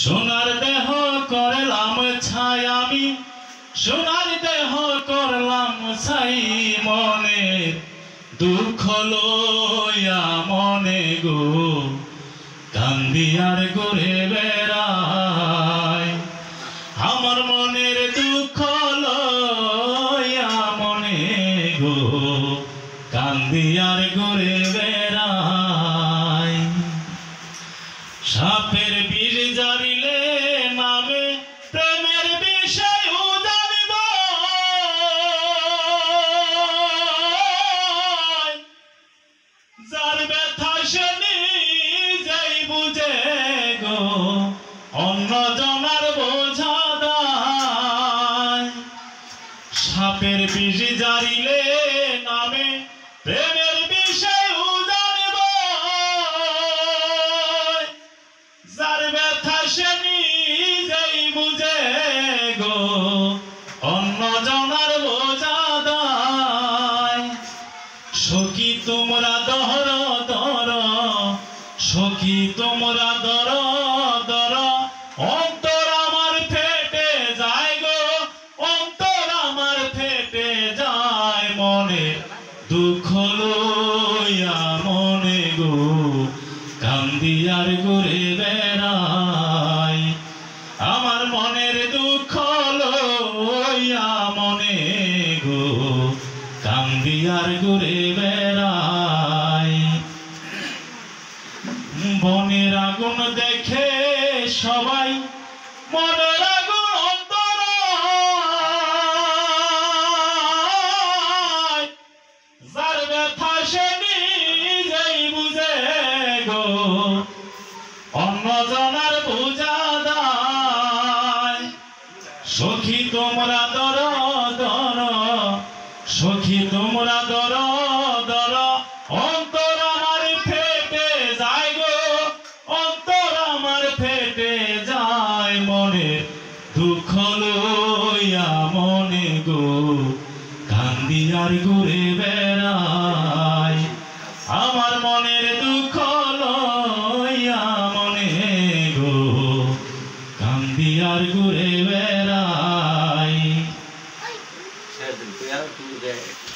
সোনার দেহ করলাম ছাই আমি, সোনার দেহ করলাম ছাই, মনে দুঃখ লইয়া মনে গো কান্দি আর ঘুরে বেড়াই। আমার মনের দুঃখ লইয়া মনে গো কান্দি আর ঘুরে বেড়াই। সাপের বিষ জারিলে নামে প্রেমের বিষয় জানিব, যার ব্যথা সে নিজেই বুঝে গো অন্য জনার বোঝা দায়। সাপের বিষ জারিলে নামে প্রেমের বিষয় জানিব, যার ব্যথা সে নিজেই বুঝে গো অন্য জনার বোঝা দায়। সখী তোমরা দর দর, সখী তোমরা দর দর, অন্তর আমার ফেটে যায় গো, অন্তর আমার ফেটে যায়। মনে দুঃখ লইয়া মনে গো কান্দি আর ঘুরে বেড়াই। আমার মনের দুঃখ লইয়া মনে গো কান্দি আর ঘুরে বেড়াই। বনের আগুন দেখে সবাই মনের আগুন অন্তর, যার ব্যথা সে নিজেই বুঝে গো অন্য জনার বোঝা দায়। সখী তোমরা দর দর, সখী তোমরা দর দর, অন্তর আমার ফেটে যায় গো, অন্তর আমার ফেটে যায়। মনে দুঃখ লইয়া মনে গো কান্দি আর ঘুরে